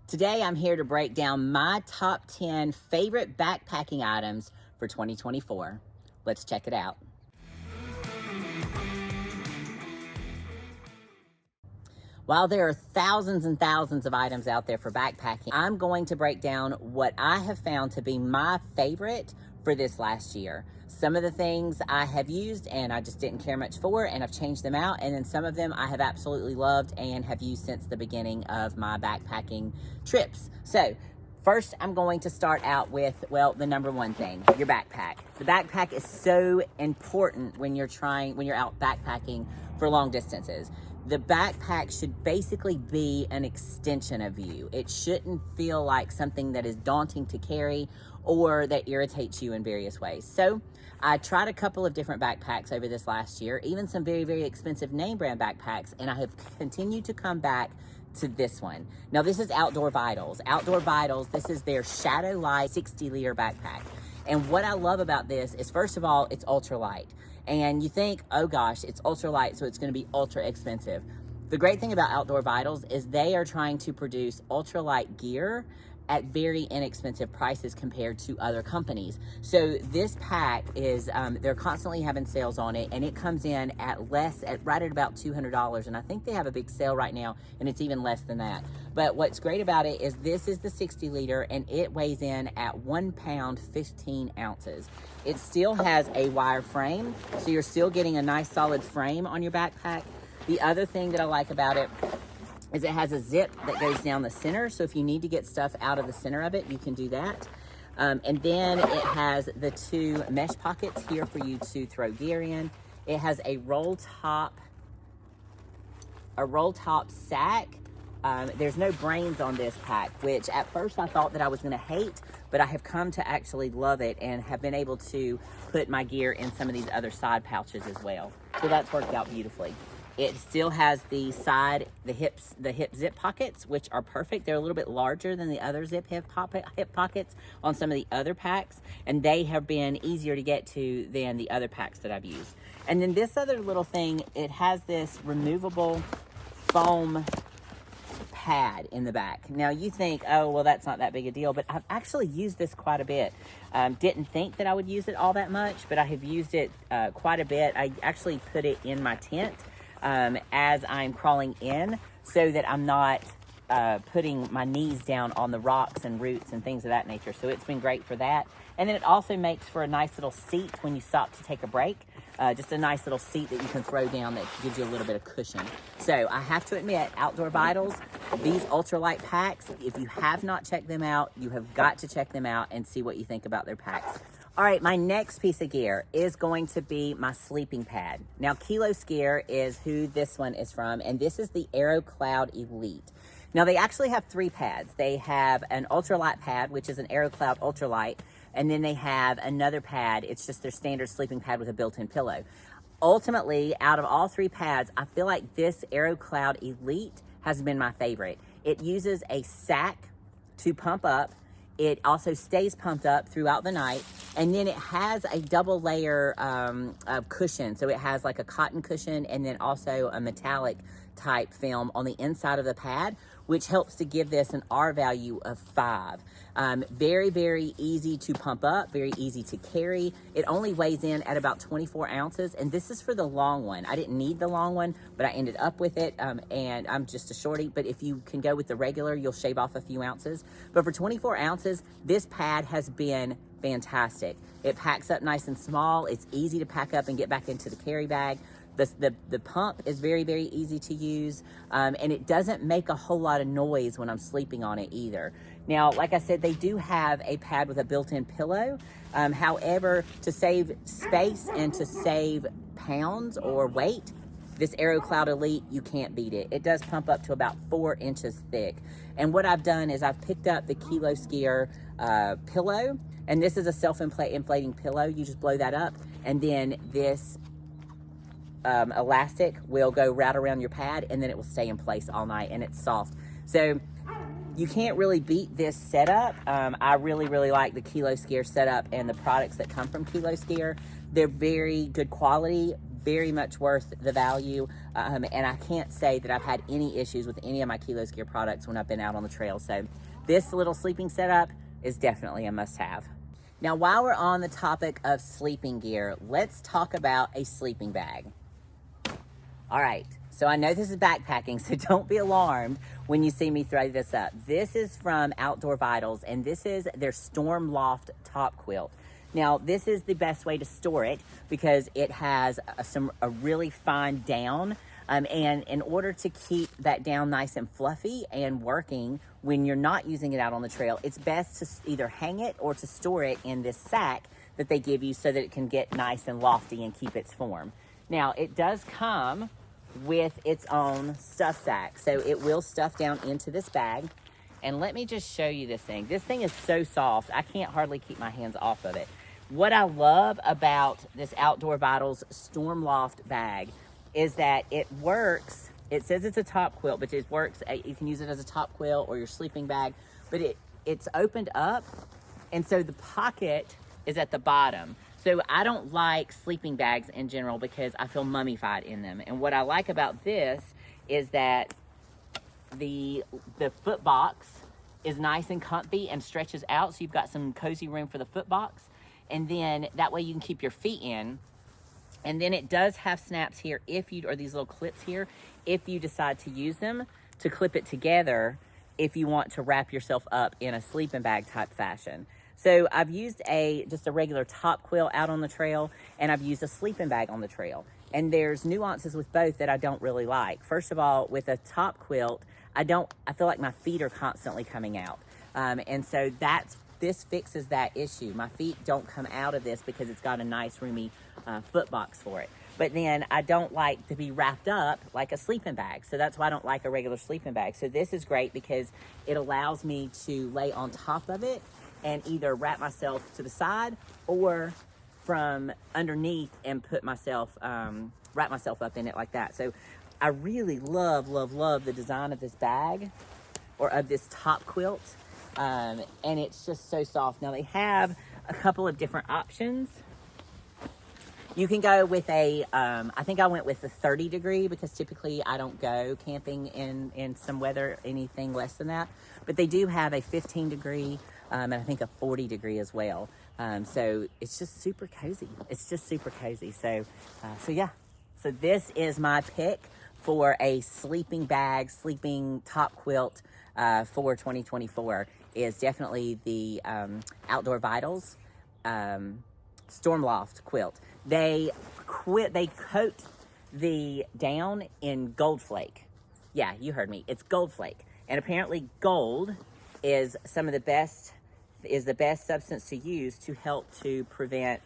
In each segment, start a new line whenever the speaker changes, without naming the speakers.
Today I'm here to break down my top 10 favorite backpacking items for 2024. Let's check it out. While there are thousands and thousands of items out there for backpacking, I'm going to break down what I have found to be my favorite for this last year. Some of the things I have used and I just didn't care much for, and I've changed them out, and then some of them I have absolutely loved and have used since the beginning of my backpacking trips. So first, I'm going to start out with, well, the number one thing, your backpack. The backpack is so important when you're out backpacking for long distances. The backpack should basically be an extension of you. It shouldn't feel like something that is daunting to carry or that irritates you in various ways. So I tried a couple of different backpacks over this last year, even some very, very expensive name brand backpacks, and I have continued to come back to this one. Now this is Outdoor Vitals. Outdoor Vitals, this is their Shadowlight 60-liter backpack. And what I love about this is, first of all, it's ultralight. And you think, oh gosh, it's ultralight, so it's gonna be ultra expensive. The great thing about Outdoor Vitals is they are trying to produce ultralight gear at very inexpensive prices compared to other companies. So this pack is, they're constantly having sales on it, and it comes in at right at about $200. And I think they have a big sale right now, and it's even less than that. But what's great about it is this is the 60 liter, and it weighs in at 1 pound, 15 ounces. It still has a wire frame, so you're still getting a nice solid frame on your backpack. The other thing that I like about it is it has a zip that goes down the center, so if you need to get stuff out of the center of it, you can do that. And then it has the two mesh pockets here for you to throw gear in. It has a roll top sack. There's no brains on this pack, which at first I thought that I was gonna hate, but I have come to actually love it and have been able to put my gear in some of these other side pouches as well. So that's worked out beautifully. It still has the hip zip pockets, which are perfect. They're a little bit larger than the other hip pockets on some of the other packs, and they have been easier to get to than the other packs that I've used. And then this other little thing, it has this removable foam pad in the back. Now you think, oh, well, that's not that big a deal, but I've actually used this quite a bit. Didn't think that I would use it all that much, but I have used it quite a bit. I actually put it in my tent as I'm crawling in, so that I'm not putting my knees down on the rocks and roots and things of that nature. So it's been great for that. And then it also makes for a nice little seat when you stop to take a break. Just a nice little seat that you can throw down that gives you a little bit of cushion. So I have to admit, Outdoor Vitals, these ultralight packs, if you have not checked them out, you have got to check them out and see what you think about their packs. All right, my next piece of gear is going to be my sleeping pad. Now, Kilo Skier is who this one is from, and this is the Aerocloud Elite. Now, they actually have three pads. They have an ultralight pad, which is an Aerocloud Ultralight, and then they have another pad. It's just their standard sleeping pad with a built-in pillow. Ultimately, out of all three pads, I feel like this Aerocloud Elite has been my favorite. It uses a sack to pump up. It also stays pumped up throughout the night. And then it has a double layer of cushion. So it has like a cotton cushion and then also a metallic type film on the inside of the pad, which helps to give this an R value of 5. Very, very easy to pump up, very easy to carry. It only weighs in at about 24 ounces, and this is for the long one. I didn't need the long one, but I ended up with it, and I'm just a shorty, but if you can go with the regular, you'll shave off a few ounces. But for 24 ounces, this pad has been fantastic. It packs up nice and small. It's easy to pack up and get back into the carry bag. The pump is very, very easy to use, and it doesn't make a whole lot of noise when I'm sleeping on it either. Now, like I said, they do have a pad with a built-in pillow. However, to save space and to save pounds or weight, this Aerocloud Elite, you can't beat it. It does pump up to about 4 inches thick. And what I've done is I've picked up the Kilo Skier pillow, and this is a self-inflating pillow. You just blow that up, and then this elastic will go right around your pad, and then it will stay in place all night, and it's soft. So you can't really beat this setup. I really, really like the Kilo Skier setup and the products that come from Kilo Skier. They're very good quality, very much worth the value. and I can't say that I've had any issues with any of my Kilos Gear products when I've been out on the trail. So this little sleeping setup is definitely a must-have. Now, while we're on the topic of sleeping gear, let's talk about a sleeping bag. All right, so I know this is backpacking, so don't be alarmed when you see me throw this up. This is from Outdoor Vitals, and this is their Stormloft top quilt. Now, this is the best way to store it because it has a really fine down, and in order to keep that down nice and fluffy and working when you're not using it out on the trail, it's best to either hang it or to store it in this sack that they give you so that it can get nice and lofty and keep its form. Now, it does come with its own stuff sack, so it will stuff down into this bag. And let me just show you this thing. This thing is so soft, I can't hardly keep my hands off of it. What I love about this Outdoor Vitals Stormloft bag is that it works. It says it's a top quilt, but it works. You can use it as a top quilt or your sleeping bag, but it's opened up, and so the pocket is at the bottom. So I don't like sleeping bags in general because I feel mummified in them. And what I like about this is that the foot box is nice and comfy and stretches out, so you've got some cozy room for the foot box. And then that way you can keep your feet in. And then it does have snaps here or these little clips here, if you decide to use them to clip it together if you want to wrap yourself up in a sleeping bag type fashion. So I've used just a regular top quilt out on the trail, and I've used a sleeping bag on the trail. And there's nuances with both that I don't really like. First of all, with a top quilt, I feel like my feet are constantly coming out. And so this fixes that issue. My feet don't come out of this because it's got a nice roomy foot box for it. But then I don't like to be wrapped up like a sleeping bag. So that's why I don't like a regular sleeping bag. So this is great because it allows me to lay on top of it and either wrap myself to the side or from underneath and wrap myself up in it like that. So I really love the design of this bag or of this top quilt. And it's just so soft. Now they have a couple of different options. You can go with I think I went with the 30 degree because typically I don't go camping in some weather, anything less than that. But they do have a 15 degree and I think a 40 degree as well. So it's just super cozy. It's just super cozy. So yeah. So this is my pick for a sleeping bag, sleeping top quilt for 2024 is definitely the Outdoor Vitals Stormloft quilt. They coat the down in gold flake. Yeah, you heard me. It's gold flake. And apparently gold is the best substance to use to help to prevent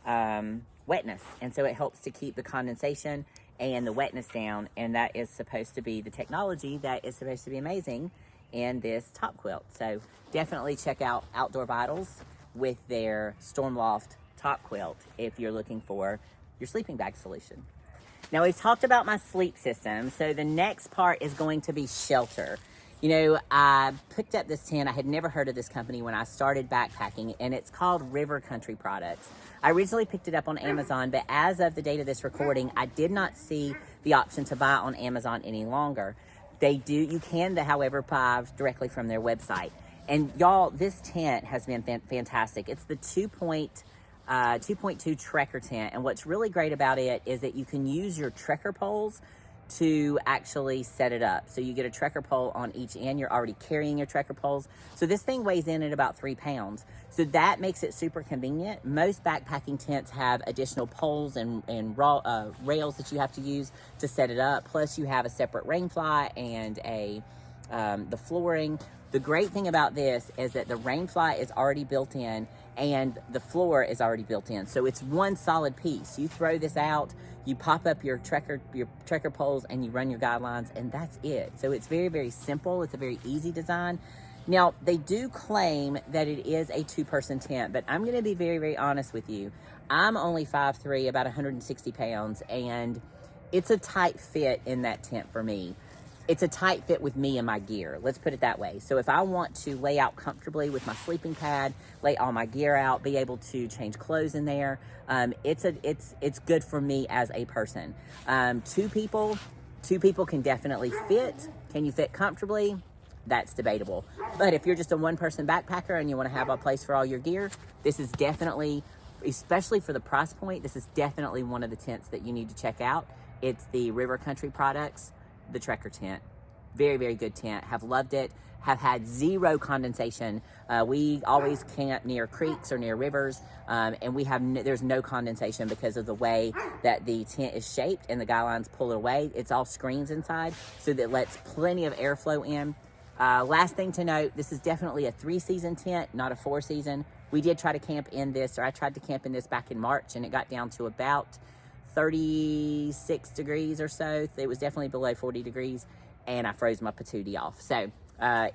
wetness. And so it helps to keep the condensation and the wetness down. And that is supposed to be the technology that is supposed to be amazing in this top quilt. So definitely check out Outdoor Vitals with their Stormloft top quilt if you're looking for your sleeping bag solution. Now we've talked about my sleep system, so the next part is going to be shelter. You know, I picked up this tent. I had never heard of this company when I started backpacking, and it's called River Country Products. I originally picked it up on Amazon, but as of the date of this recording, I did not see the option to buy on Amazon any longer. You can, however, buy directly from their website. And y'all, this tent has been fantastic. It's the 2.2 Trekker tent. And what's really great about it is that you can use your Trekker poles to actually set it up. So you get a Trekker pole on each end. You're already carrying your Trekker poles. So this thing weighs in at about 3 pounds. So that makes it super convenient. Most backpacking tents have additional poles and rails that you have to use to set it up. Plus you have a separate rain fly and the flooring. The great thing about this is that the rain fly is already built in and the floor is already built in. So it's one solid piece. You throw this out, you pop up your Trekker poles and you run your guidelines, and that's it. So it's very, very simple. It's a very easy design. Now, they do claim that it is a 2-person tent, but I'm going to be very, very honest with you. I'm only 5'3", about 160 pounds, and it's a tight fit in that tent for me. It's a tight fit with me and my gear. Let's put it that way. So if I want to lay out comfortably with my sleeping pad, lay all my gear out, be able to change clothes in there, it's good for me as a person. 2 people, 2 people can definitely fit. Can you fit comfortably? That's debatable. But if you're just a 1-person backpacker and you want to have a place for all your gear, this is definitely, especially for the price point, this is definitely one of the tents that you need to check out. It's the River Country Products, the Trekker tent. Very, very good tent. Have loved it. Have had 0 condensation. We always camp near creeks or near rivers, and we have there's no condensation because of the way that the tent is shaped and the guy lines pull it away. It's all screens inside, so that lets plenty of airflow in. Last thing to note, this is definitely a 3-season tent, not a 4-season. We did try to camp in this, or I tried to camp in this back in March, and it got down to about 36 degrees or so. It was definitely below 40 degrees, and I froze my patootie off. So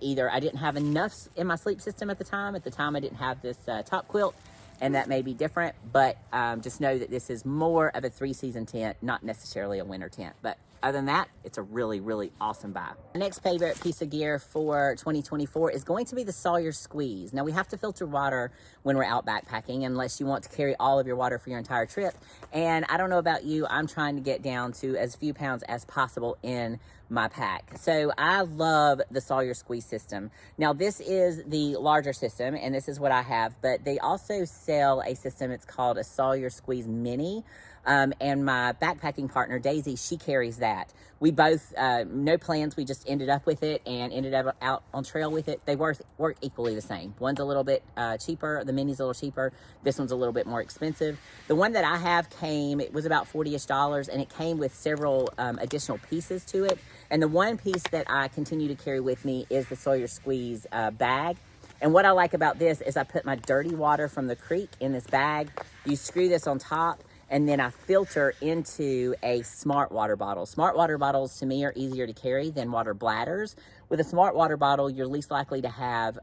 either I didn't have enough in my sleep system at the time. At the time, I didn't have this top quilt, and that may be different, but just know that this is more of a 3-season tent, not necessarily a winter tent. But other than that, it's a really, really awesome buy. The next favorite piece of gear for 2024 is going to be the Sawyer Squeeze. Now, we have to filter water when we're out backpacking unless you want to carry all of your water for your entire trip. And I don't know about you, I'm trying to get down to as few pounds as possible in my pack. So I love the Sawyer Squeeze system. Now, this is the larger system, and this is what I have, but they also sell a system, it's called a Sawyer Squeeze Mini. And my backpacking partner, Daisy, she carries that. We both, no plans, we just ended up with it and ended up out on trail with it. They work equally the same. One's a little bit cheaper, the Mini's a little cheaper. This one's a little bit more expensive. The one that I have it was about $40-ish, and it came with several additional pieces to it. And the one piece that I continue to carry with me is the Sawyer Squeeze bag. And what I like about this is I put my dirty water from the creek in this bag. You screw this on top, and then I filter into a smart water bottle. Smart water bottles, to me, are easier to carry than water bladders. With a smart water bottle, you're least likely to have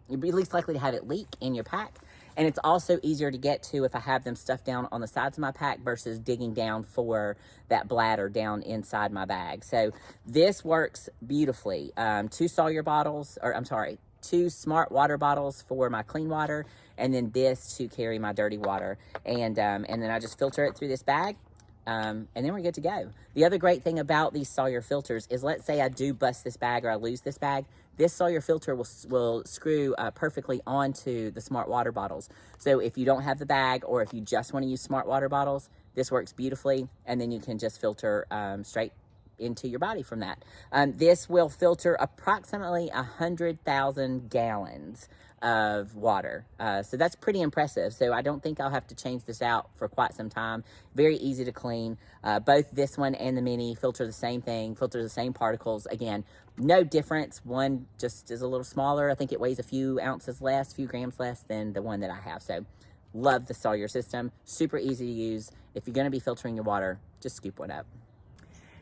you'd be least likely to have it leak in your pack. And it's also easier to get to if I have them stuffed down on the sides of my pack versus digging down for that bladder down inside my bag. So this works beautifully. 2 Sawyer bottles, or I'm sorry, 2 smart water bottles for my clean water, and then this to carry my dirty water. And then I just filter it through this bag, and then we're good to go. The other great thing about these Sawyer filters is, let's say I do bust this bag or I lose this bag, this Sawyer filter will screw perfectly onto the smart water bottles. So if you don't have the bag, or if you just want to use smart water bottles, this works beautifully, and then you can just filter straight into your body from that. This will filter approximately 100,000 gallons of water. So that's pretty impressive. So I don't think I'll have to change this out for quite some time. Very easy to clean. Both this one and the Mini filter the same thing, filter the same particles. Again, no difference. One just is a little smaller. I think it weighs a few ounces less, few grams less than the one that I have. So love the Sawyer system. Super easy to use. If you're going to be filtering your water, just scoop one up.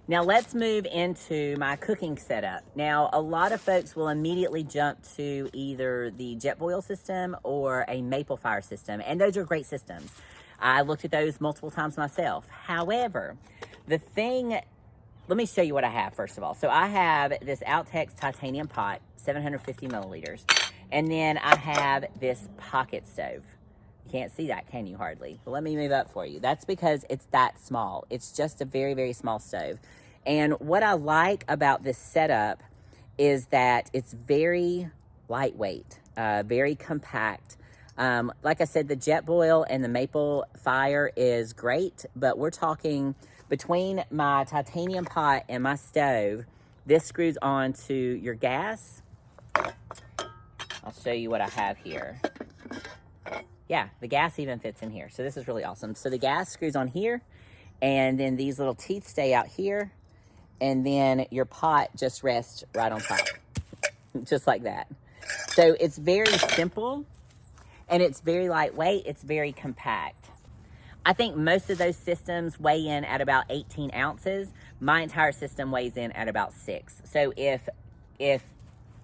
Now let's move into my cooking setup. Now, a lot of folks will immediately jump to either the jet boil system or a maple fire system, and those are great systems. I looked at those multiple times myself. However, let me show you what I have first of all. So I have this Outtex titanium pot, 750 milliliters, and then I have this pocket stove. You can't see that, can you, hardly? But let me move up for you. That's because it's that small. It's just a very, very small stove. And what I like about this setup is that it's very lightweight, very compact. Like I said, the jet boil and the maple fire is great, but we're talking between my titanium pot and my stove, this screws on to your gas. I'll show you what I have here. Yeah, the gas even fits in here. So this is really awesome. So the gas screws on here, and then these little teeth stay out here, and then your pot just rests right on top, just like that. So it's very simple, and it's very lightweight. It's very compact. I think most of those systems weigh in at about 18 ounces. My entire system weighs in at about 6. So if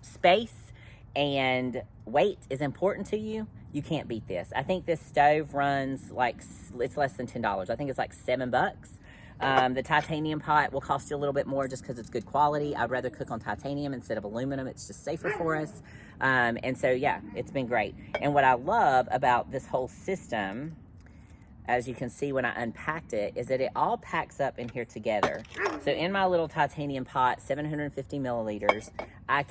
space and weight is important to you, you can't beat this. I think this stove runs it's less than $10. I think it's like $7. The titanium pot will cost you a little bit more just because it's good quality. I'd rather cook on titanium instead of aluminum. It's just safer for us. And so, yeah, it's been great. And what I love about this whole system, as you can see when I unpacked it, is that it all packs up in here together. So in my little titanium pot, 750 milliliters, I've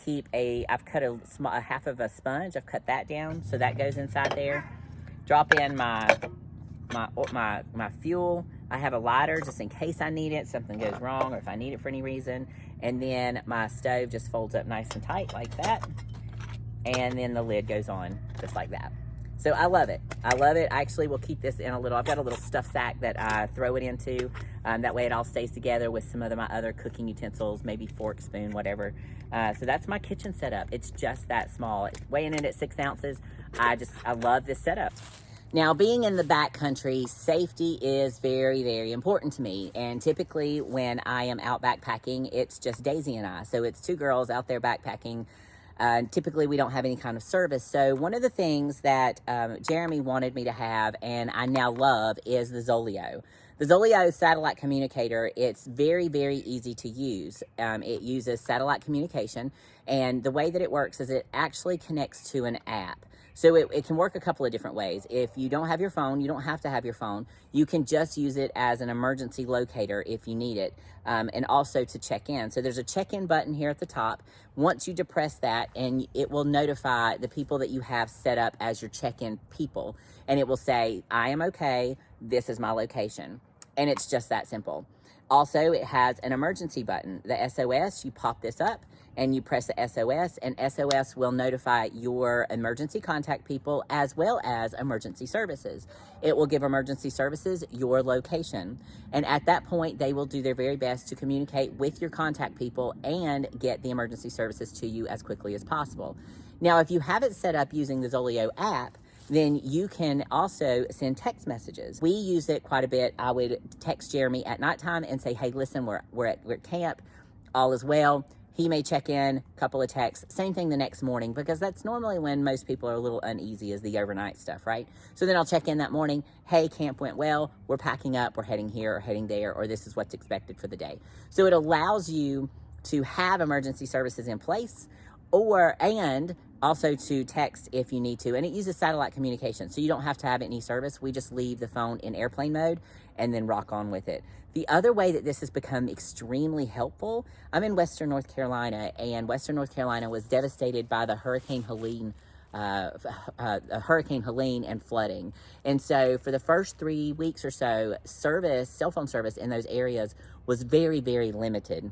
cut a half of a sponge. I've cut that down, so that goes inside there. Drop in my fuel. I have a lighter just in case I need it, something goes wrong, or if I need it for any reason. And then my stove just folds up nice and tight like that. And then the lid goes on just like that. So I love it. I love it. I actually will keep this in I've got a little stuffed sack that I throw it into. That way it all stays together with some of my other cooking utensils, maybe fork, spoon, whatever. So that's my kitchen setup. It's just that small. Weighing in at 6 ounces. I love this setup. Now, being in the backcountry, safety is very, very important to me. And typically when I am out backpacking, it's just Daisy and I. So it's 2 girls out there backpacking. Typically, we don't have any kind of service. So one of the things that Jeremy wanted me to have, and I now love, is the Zoleo. The Zoleo satellite communicator, it's very, very easy to use. It uses satellite communication, and the way that it works is it actually connects to an app. So it can work a couple of different ways. If you don't have your phone, you don't have to have your phone. You can just use it as an emergency locator if you need it, and also to check in. So there's a check-in button here at the top. Once you depress that, and it will notify the people that you have set up as your check-in people. And it will say, I am okay, this is my location. And it's just that simple. Also, it has an emergency button. The SOS, you pop this up and you press the SOS, and SOS will notify your emergency contact people as well as emergency services. It will give emergency services your location. And at that point, they will do their very best to communicate with your contact people and get the emergency services to you as quickly as possible. Now, if you have it set up using the Zoleo app, then you can also send text messages. We use it quite a bit. I would text Jeremy at nighttime and say, hey, listen, we're at camp, all is well. He may check in, a couple of texts, same thing the next morning, because that's normally when most people are a little uneasy, is the overnight stuff, right? So then I'll check in that morning, hey, camp went well, we're packing up, we're heading here or heading there, or this is what's expected for the day. So it allows you to have emergency services in place, and also to text if you need to. And it uses satellite communication, so you don't have to have any service. We just leave the phone in airplane mode and then rock on with it. The other way that this has become extremely helpful, I'm in Western North Carolina, and Western North Carolina was devastated by the Hurricane Helene and flooding. And so for the first 3 weeks or so, cell phone service in those areas was very, very limited.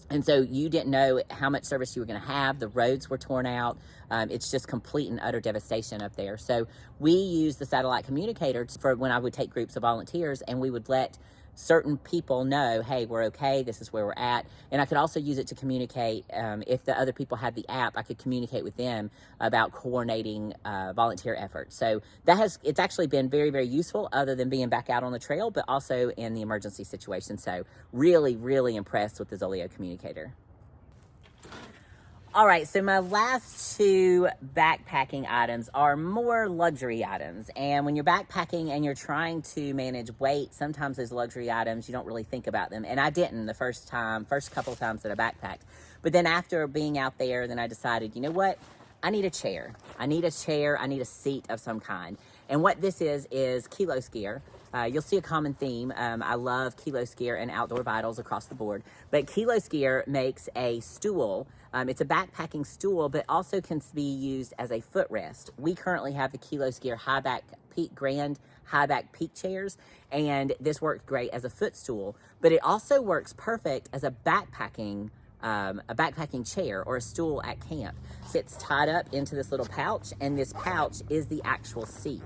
And so you didn't know how much service you were going to have. The roads were torn out. It's just complete and utter devastation up there. So we use the satellite communicator for when I would take groups of volunteers, and we would let certain people know, hey, we're okay, this is where we're at. And I could also use it to communicate, if the other people had the app, I could communicate with them about coordinating volunteer efforts. So it's actually been very, very useful, other than being back out on the trail, but also in the emergency situation. So really, really impressed with the Zoleo communicator. All right, so my last 2 backpacking items are more luxury items. And when you're backpacking and you're trying to manage weight, sometimes those luxury items, you don't really think about them. And I didn't the first couple times that I backpacked. But then after being out there, then I decided, you know what? I need a chair. I need a seat of some kind. And what this is Kilos gear. You'll see a common theme. I love Kilos gear and Outdoor Vitals across the board. But Kilos gear makes a stool. It's a backpacking stool, but also can be used as a footrest. We currently have the Kilos gear Grand high back peak chairs, and this works great as a footstool. But it also works perfect as a backpacking chair or a stool at camp. So it's tied up into this little pouch, and this pouch is the actual seat.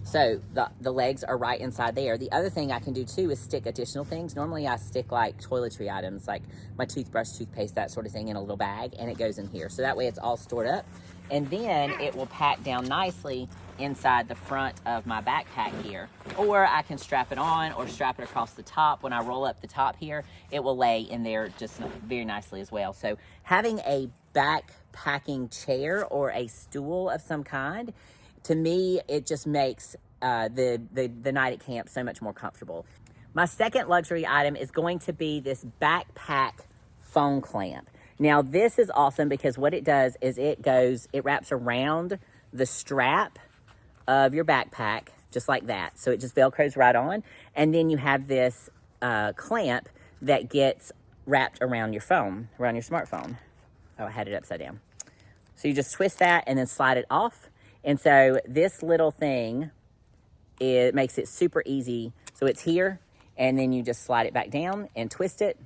So the legs are right inside there. The other thing I can do too is stick additional things. Normally I stick like toiletry items, like my toothbrush, toothpaste, that sort of thing, in a little bag, and it goes in here. So that way it's all stored up. And then it will pack down nicely inside the front of my backpack here. Or I can strap it on or strap it across the top. When I roll up the top here, it will lay in there just very nicely as well. So having a backpacking chair or a stool of some kind, to me, it just makes the night at camp so much more comfortable. My second luxury item is going to be this backpack phone clamp. Now, this is awesome because what it does is it wraps around the strap of your backpack, just like that. So it just Velcros right on. And then you have this clamp that gets wrapped around your phone, around your smartphone. Oh, I had it upside down. So you just twist that and then slide it off. And so this little thing, it makes it super easy. So it's here, and then you just slide it back down and twist it,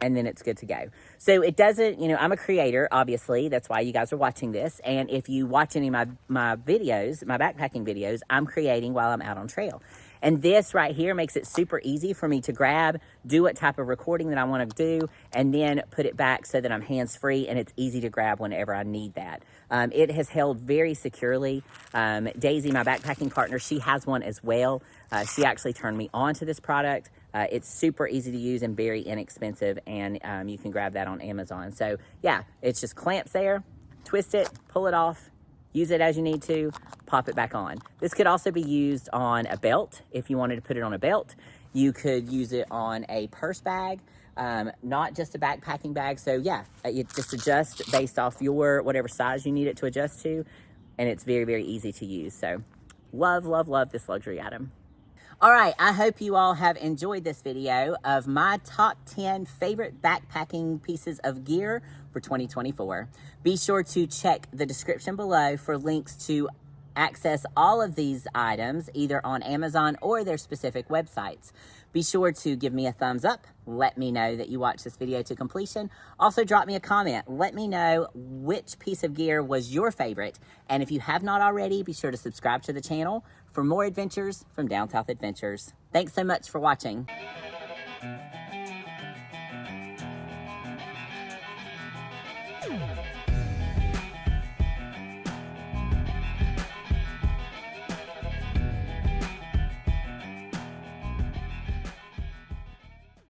and then it's good to go. So it doesn't, you know, I'm a creator, obviously. That's why you guys are watching this. And if you watch any of my videos, my backpacking videos, I'm creating while I'm out on trail. And this right here makes it super easy for me to grab, do what type of recording that I want to do, and then put it back so that I'm hands-free and it's easy to grab whenever I need that. It has held very securely. Daisy, my backpacking partner, she has one as well. She actually turned me on to this product. It's super easy to use and very inexpensive, and you can grab that on Amazon. So yeah, it's just clamps there, twist it, pull it off, use it as you need to, pop it back on. This could also be used on a belt. If you wanted to put it on a belt, you could use it on a purse bag, not just a backpacking bag. So yeah, you just adjust based off your whatever size you need it to adjust to, and it's very, very easy to use. So love, love, love this luxury item. All right, I hope you all have enjoyed this video of my top 10 favorite backpacking pieces of gear for 2024. Be sure to check the description below for links to access all of these items, either on Amazon or their specific websites. Be sure to give me a thumbs up. Let me know that you watched this video to completion. Also, drop me a comment. Let me know which piece of gear was your favorite. And if you have not already, be sure to subscribe to the channel for more adventures from Down South Adventures. Thanks so much for watching.